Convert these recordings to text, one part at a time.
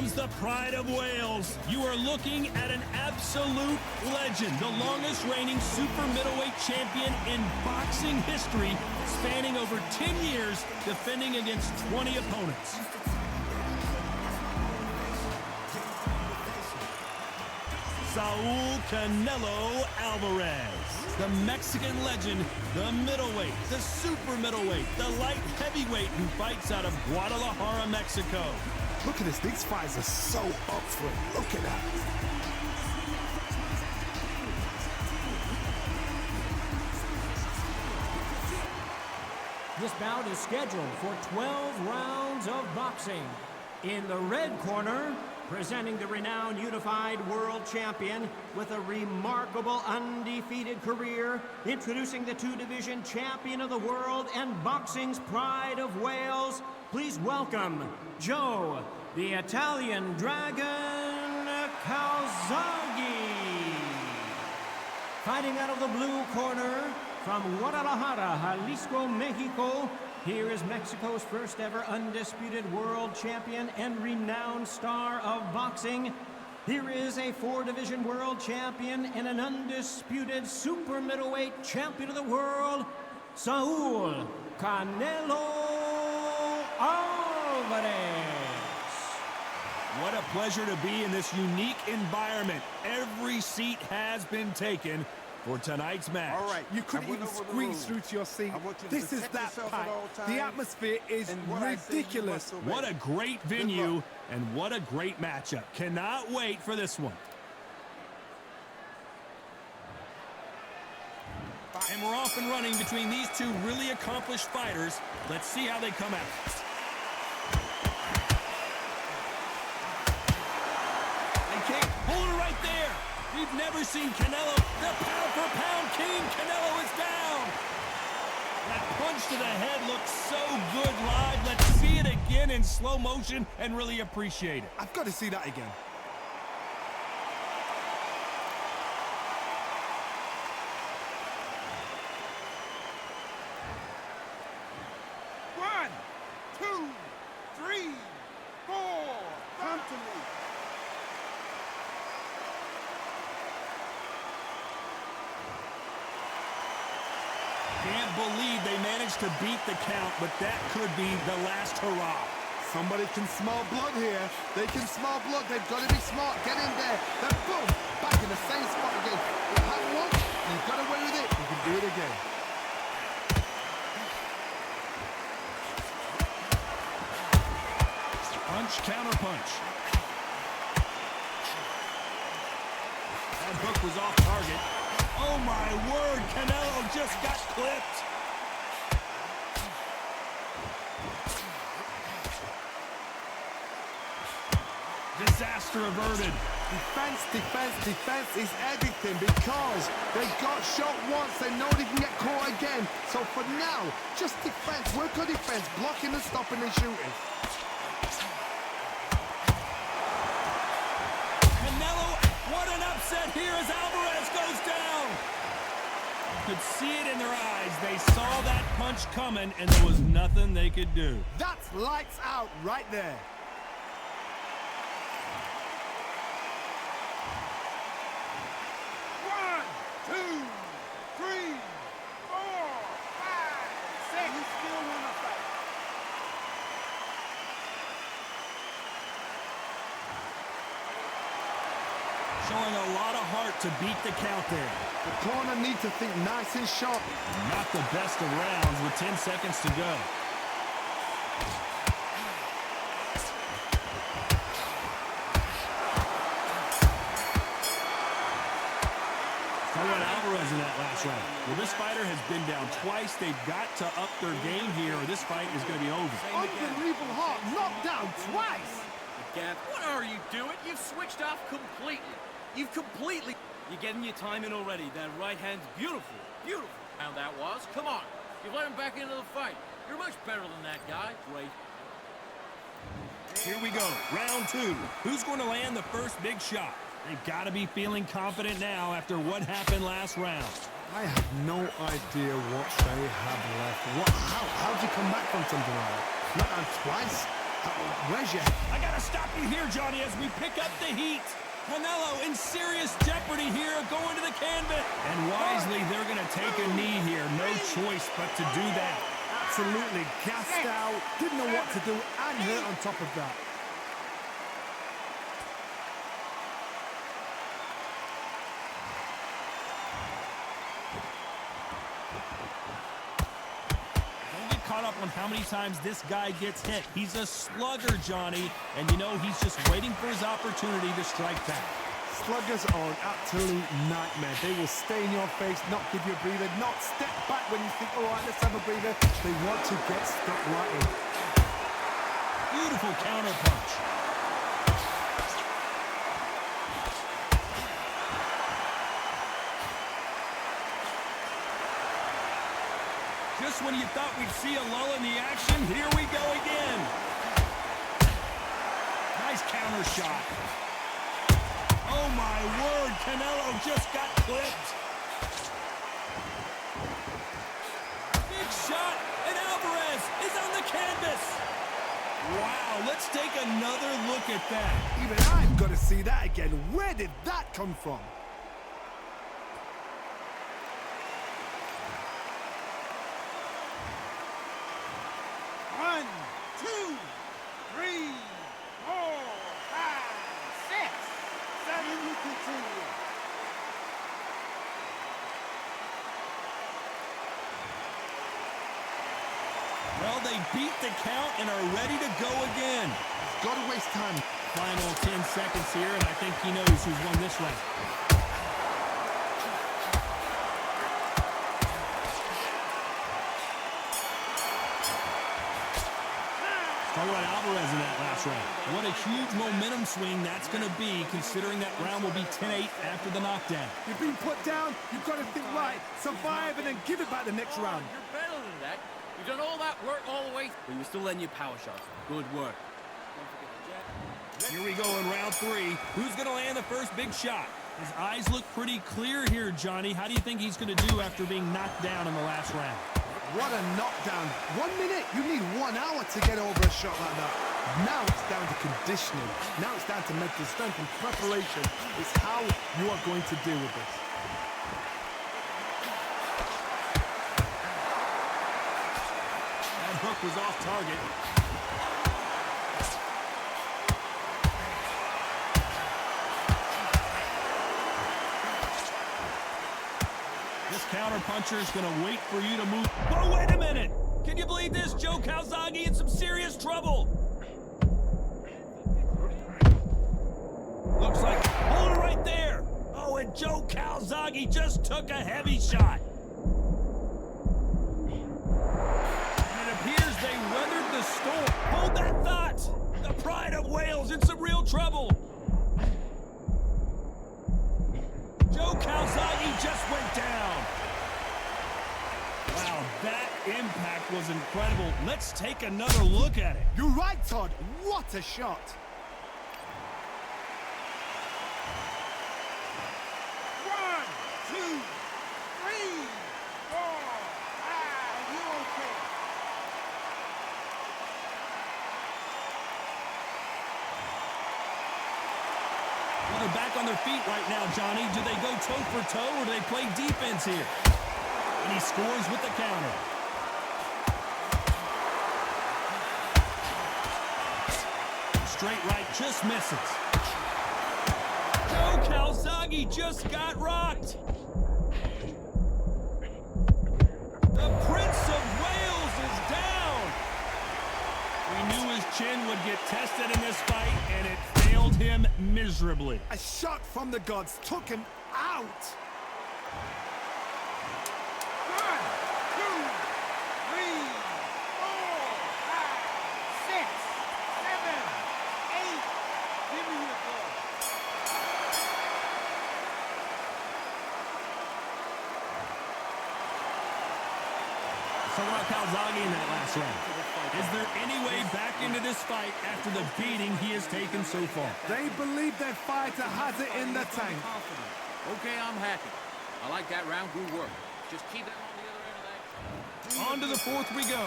comes the pride of Wales. You are looking at an absolute legend, the longest reigning super middleweight champion in boxing history, spanning over 10 years, defending against 20 opponents. Saul Canelo Alvarez, the Mexican legend, the middleweight, the super middleweight, the light heavyweight who fights out of Guadalajara, Mexico. Look at this, these fights are so up for it. Look at that. This bout is scheduled for 12 rounds of boxing. In the red corner, presenting the renowned unified world champion with a remarkable undefeated career, introducing the two-division champion of the world and boxing's pride of Wales, please welcome Joe, the Italian Dragon Calzaghe. Fighting out of the blue corner, from Guadalajara, Jalisco, Mexico, here is Mexico's first ever undisputed world champion and renowned star of boxing. Here is a four-division world champion and an undisputed super middleweight champion of the world, Saul Canelo Alvarez. What a pleasure to be in this unique environment. Every seat has been taken for tonight's match. All right, you couldn't even squeeze through to your seat. This is that pack. The atmosphere is ridiculous. What a great venue and what a great matchup. Cannot wait for this one. And we're off and running between these two really accomplished fighters. Let's see how they come out. And King, hold it right there. We've never seen Canelo, the pound-for-pound king. Canelo is down. That punch to the head looks so good live. Let's see it again in slow motion and really appreciate it. I've got to see that again. One, two, three, four. Come to me. Can't believe they managed to beat the count, but that could be the last hurrah. Somebody can smell blood here. They can smell blood. They've got to be smart. Get in there. Then boom, back in the same spot again. You had one, you got away with it. You can do it again. Punch, counter punch. That hook was off target. Oh my word, Canelo just got clipped. Disaster averted. Defense is everything because they got shot once. They know they can get caught again. So for now, just defense. Work on defense. Blocking and stopping and shooting. Canelo, what an upset here as Alvarez goes down. You could see it in their eyes. They saw that punch coming and there was nothing they could do. That's lights out right there. One, two, three, four, five, six. You still want to fight? Showing a lot of heart to beat the count there. The corner need to think nice and sharp. Not the best of rounds with 10 seconds to go. Alvarez in that last round. Well, this fighter has been down twice. They've got to up their game here or this fight is going to be over. Unbelievable heart, knocked down twice. Gav, what are you doing? You've switched off completely. You're getting your time in already. That right hand's beautiful. Beautiful. How that was. Come on. You let him back into the fight. You're much better than that guy. Great. Here we go. Round two. Who's going to land the first big shot? They've got to be feeling confident now after what happened last round. I have no idea what they have left. How'd you come back from something like that? Not on twice? Where's your... I gotta stop you here, Johnny, as we pick up the heat. Canelo in serious jeopardy here, going to the canvas. And wisely, they're gonna take a knee here. No choice but to do that. Absolutely gassed out, didn't know what to do, and hurt on top of that. Caught up on how many times this guy gets hit. He's a slugger, Johnny, and you know he's just waiting for his opportunity to strike back. Sluggers are an absolute nightmare. They will stay in your face, not give you a breather, not step back when you think, all right, let's have a breather. They want to get stuck right in. Beautiful counter punch. Just when you thought we'd see a lull in the action, here we go again. Nice counter shot. Oh my word, Canelo just got clipped. Big shot, and Alvarez is on the canvas. Wow, let's take another look at that. Even I've got to see that again. Where did that come from? One, two, three, four, five, six, seven, you continue. Well, they beat the count and are ready to go again. Got to waste time. Final 10 seconds here, and I think he knows who's won this round. Talk about Alvarez in that last round. What a huge momentum swing that's going to be, considering that round will be 10-8 after the knockdown. You've been put down, you've got to think right, survive, and then give it back the next round. You're better than that. You've done all that work all the way, but you're still letting your power shots. Good work. Here we go in round 3. Who's going to land the first big shot? His eyes look pretty clear here, Johnny. How do you think he's going to do after being knocked down in the last round? What a knockdown. 1 minute, you need 1 hour to get over a shot like that. Now it's down to conditioning. Now it's down to mental strength and preparation. It's how you are going to deal with this. That hook was off target. This counter-puncher is going to wait for you to move. Whoa, wait a minute! Can you believe this? Joe Calzaghe in some serious trouble. Looks like, hold it right there. Oh, and Joe Calzaghe just took a heavy shot. And it appears they weathered the storm. Hold that thought. The pride of Wales in some real trouble. Joe Calzaghe just went down. Wow, that impact was incredible. Let's take another look at it. You're right, Todd. What a shot. One, two, three, four, five, you okay? Well, they're back on their feet right now, Johnny. Do they go toe for toe or do they play defense here? And he scores with the counter. Straight right, just misses. Joe Calzaghe just got rocked. The Prince of Wales is down. We knew his chin would get tested in this fight, and it failed him miserably. A shot from the gods took him out. One, two, three, four, five, six, seven, eight. Give me your ball. Talk about Calzaghe in that last round. Is there any way back into this fight after the beating he has taken so far? They believe their fighter has it in the tank. Okay, I'm happy. I like that round. Good work. Just keep that on the other end of that. On to the fourth we go.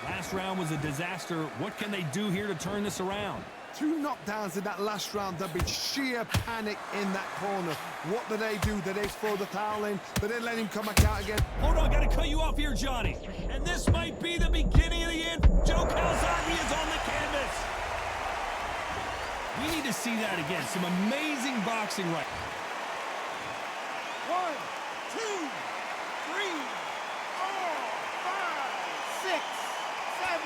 Last round was a disaster. What can they do here to turn this around? 2 knockdowns in that last round. There'll be sheer panic in that corner. What do? Do they throw the towel in? Do they let him come back out again? Hold on, gotta cut you off here, Johnny. And this might be the beginning of the end. Joe Calzaghe is on the canvas. We need to see that again. Some amazing boxing right. 1, 2, 3, 4, 5, 6, 7.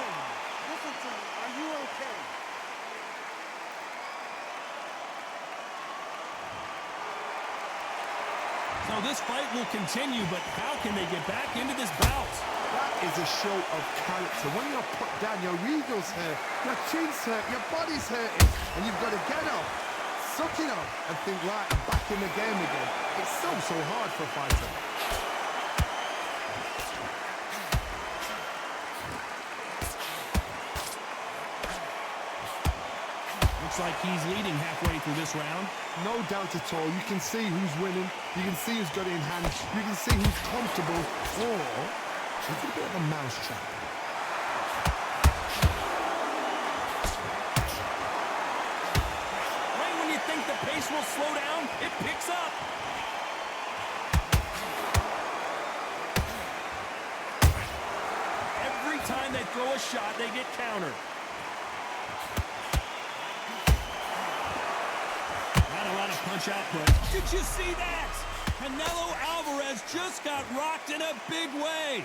Listen to me. Are you okay? So this fight will continue, but how can they get back into this bout? That is a show of character. When you're put down, your ego's hurt, your chin's hurt, your body's hurting, and you've got to get up, suck it up, and think, right, I'm back in the game again. It's so hard for a fighter. Looks like he's leading halfway through this round. No doubt at all. You can see who's winning. You can see who's got it in hand. You can see who's comfortable. Or it's a bit of a mousetrap. Right when you think the pace will slow down, it picks up. Every time they throw a shot, they get countered. Punch output. Did you see that? Canelo Alvarez just got rocked in a big way.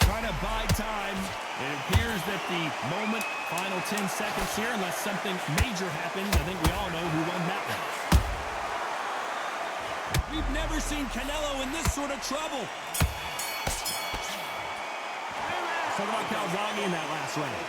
Trying to buy time. It appears that the final 10 seconds here, unless something major happens, I think we all know who won that one. We've never seen Canelo in this sort of trouble. Talk about Calzaghe in that last round.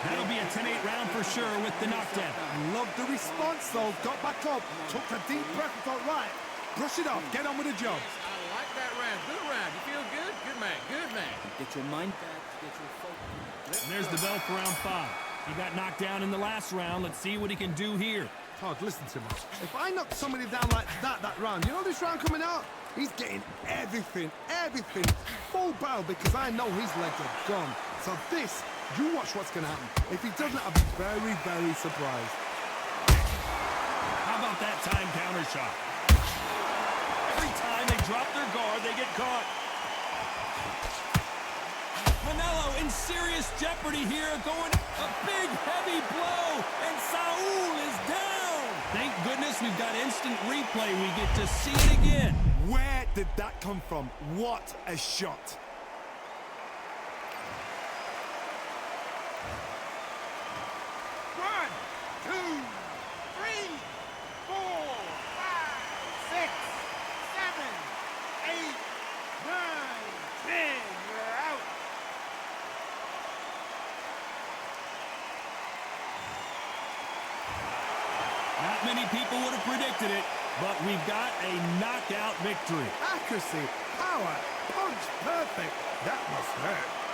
That'll be a 10-8 round for sure with the knockdown. Love the response, though. Got back up, took a deep breath and thought, right, brush it off, get on with the job. I like that round. Good round. You feel good? Good man. Good man. Get your mind back. Get your focus. And there's the bell for round 5. He got knocked down in the last round. Let's see what he can do here. Todd, listen to me. If I knock somebody down like that round, you know this round coming out? He's getting everything, full barrel, because I know his legs are gone. So this, you watch what's going to happen. If he doesn't, I'll be very, very surprised. How about that time counter shot? Every time they drop their guard, they get caught. Canelo in serious jeopardy here, going a big, heavy blow, and Saul is down. Thank goodness we've got instant replay. We get to see it again. Where did that come from? What a shot. One, 2, 3, 4, 5, 6, 7, 8, 9, 10. You're out. Not many people would have predicted it, but we've got a knockout victory. Accuracy, power, punch, perfect. That must hurt.